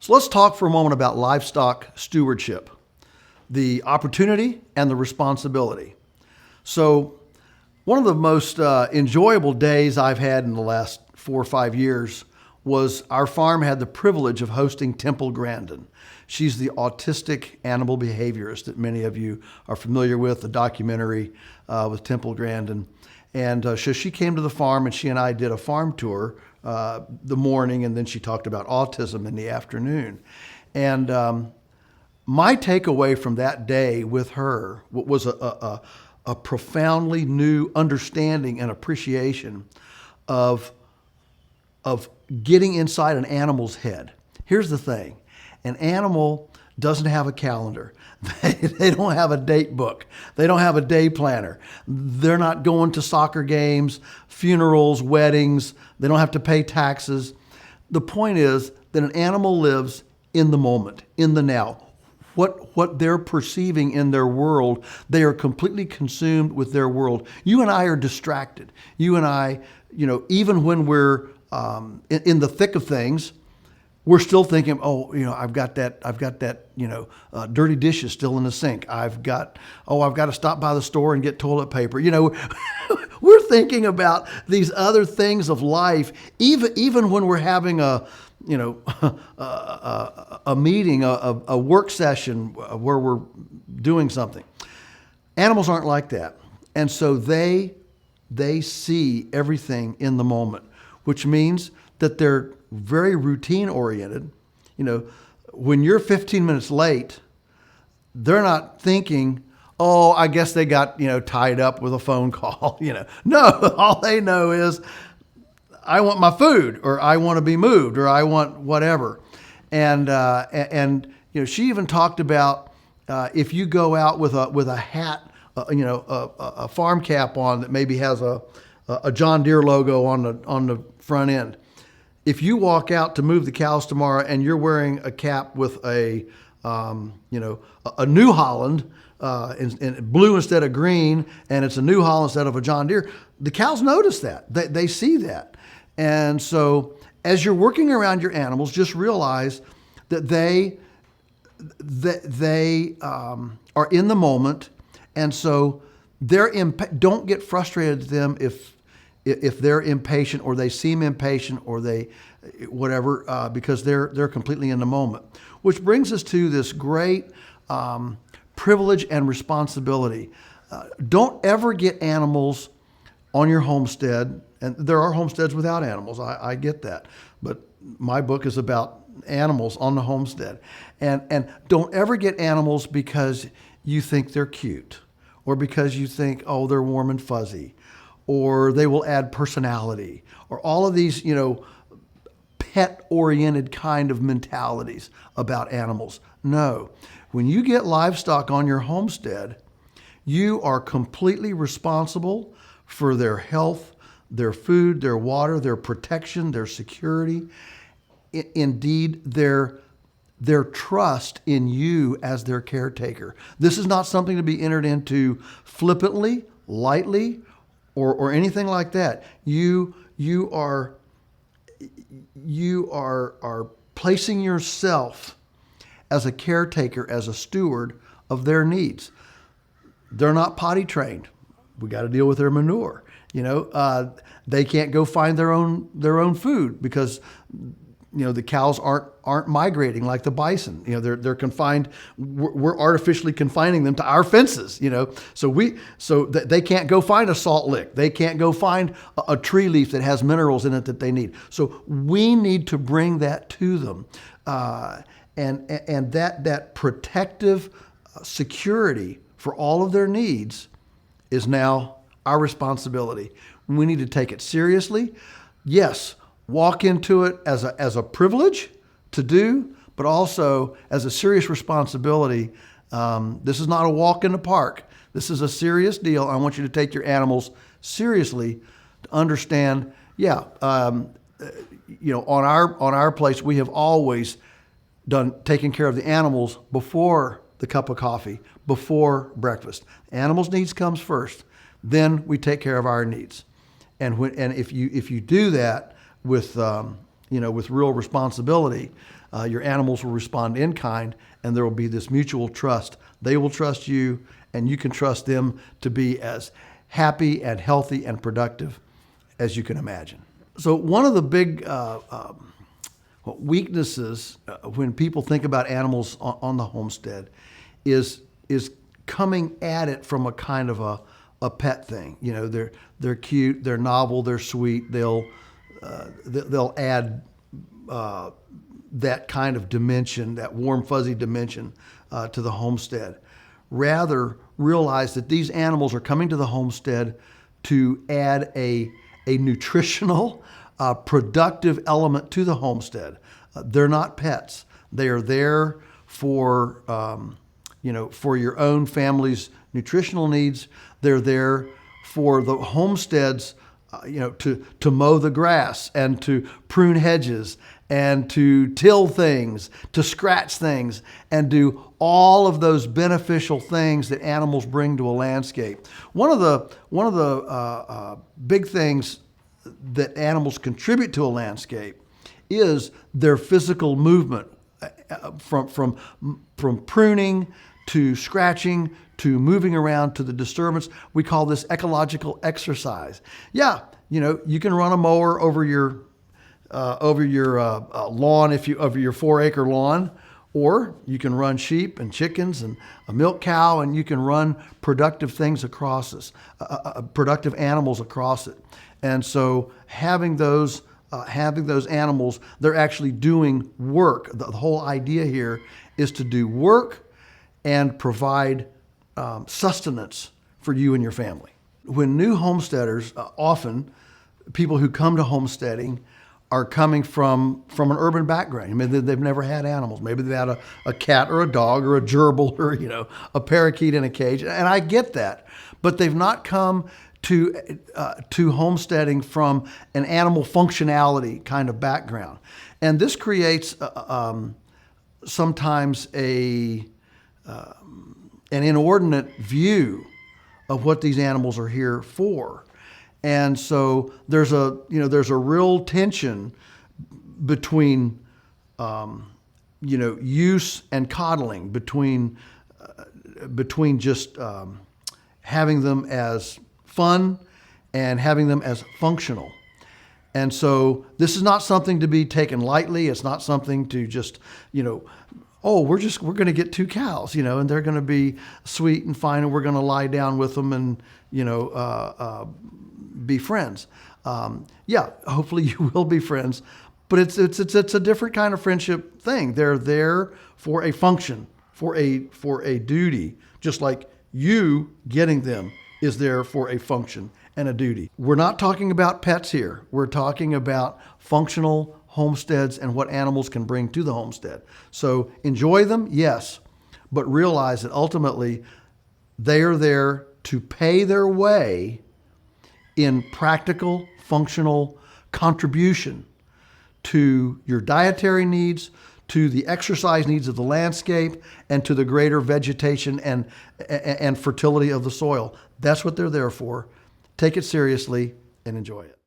So let's talk for a moment about livestock stewardship, the opportunity and the responsibility. So one of the most enjoyable days I've had in the last 4 or 5 years was our farm had the privilege of hosting Temple Grandin. She's the autistic animal behaviorist that many of you are familiar with, the documentary with Temple Grandin. And so she came to the farm and she and I did a farm tour the morning, and then she talked about autism in the afternoon. And my takeaway from that day with her was a profoundly new understanding and appreciation of getting inside an animal's head. Here's the thing. An animal doesn't have a calendar. They don't have a date book. They don't have a day planner. They're not going to soccer games, funerals, weddings. They don't have to pay taxes. The point is that an animal lives in the moment, in the now. What they're perceiving in their world, they are completely consumed with their world. You and I are distracted. You and I, even when we're in the thick of things, we're still thinking, I've got that, dirty dishes still in the sink. I've got to stop by the store and get toilet paper. We're thinking about these other things of life, even when we're having a meeting, a work session where we're doing something. Animals aren't like that. And so they see everything in the moment, which means that they're very routine oriented. When you're 15 minutes late, they're not thinking, I guess they got, tied up with a phone call. No, all they know is I want my food, or I want to be moved, or I want whatever. And she even talked about if you go out with a hat, a farm cap on that maybe has a John Deere logo on the front end. If you walk out to move the cows tomorrow and you're wearing a cap with a New Holland in blue instead of green, and it's a New Holland instead of a John Deere, the cows notice that. They see that. And so as you're working around your animals, just realize that they are in the moment. And so don't get frustrated at them if they're impatient, or they seem impatient, or they whatever, because they're completely in the moment. Which brings us to this great privilege and responsibility. Don't ever get animals on your homestead. And there are homesteads without animals. I get that. But my book is about animals on the homestead. And don't ever get animals because you think they're cute, or because you think, they're warm and fuzzy, or they will add personality, or all of these, pet-oriented kind of mentalities about animals. No. When you get livestock on your homestead, you are completely responsible for their health, their food, their water, their protection, their security, indeed their trust in you as their caretaker. This is not something to be entered into flippantly, lightly, or anything like that. You are placing yourself as a caretaker, as a steward of their needs. They're not potty trained. We got to deal with their manure. They can't go find their own food because the cows aren't migrating like the bison. They're confined. We're artificially confining them to our fences. So they can't go find a salt lick. They can't go find a tree leaf that has minerals in it that they need. So we need to bring that to them, and that protective security for all of their needs is now our responsibility. We need to take it seriously. Yes, walk into it as a privilege to do, but also as a serious responsibility. This is not a walk in the park. This is a serious deal. I want you to take your animals seriously to understand. On our place, we have always taken care of the animals before the cup of coffee, before breakfast. Animals' needs comes first. Then we take care of our needs. And if you do that with real responsibility, Your animals will respond in kind, and there will be this mutual trust. They will trust you, and you can trust them to be as happy and healthy and productive as you can imagine. So one of the big weaknesses when people think about animals on the homestead is coming at it from a kind of a pet thing. You know, they're cute, they're novel, they're sweet. They'll add that kind of dimension, that warm fuzzy dimension to the homestead. Rather, realize that these animals are coming to the homestead to add a nutritional, productive element to the homestead. They're not pets. They are there for for your own family's nutritional needs. They're there for the homestead's, to mow the grass and to prune hedges and to till things, to scratch things, and do all of those beneficial things that animals bring to a landscape. One of the big things that animals contribute to a landscape is their physical movement, from pruning to scratching to moving around to the disturbance. We call this ecological exercise. Yeah, you can run a mower over your lawn, over your 4-acre lawn, or you can run sheep and chickens and a milk cow, and you can run productive things across this, productive animals across it. And so having those animals, they're actually doing work. The whole idea here is to do work and provide sustenance for you and your family. When new homesteaders, often people who come to homesteading are coming from an urban background. I mean, they've never had animals. Maybe they've had a cat or a dog or a gerbil or a parakeet in a cage, and I get that. But they've not come to homesteading from an animal functionality kind of background, and this creates sometimes an inordinate view of what these animals are here for. And so there's a real tension between use and coddling, between just having them as fun and having them as functional. And so this is not something to be taken lightly. It's not something to just, we're going to get 2 cows, and they're going to be sweet and fine, and we're going to lie down with them and, be friends. Hopefully you will be friends, but it's a different kind of friendship thing. They're there for a function, for a duty, just like you getting them is there for a function and a duty. We're not talking about pets here. We're talking about functional homesteads and what animals can bring to the homestead. So enjoy them, yes, but realize that ultimately they are there to pay their way in practical, functional contribution to your dietary needs, to the exercise needs of the landscape, and to the greater vegetation and fertility of the soil. That's what they're there for. Take it seriously and enjoy it.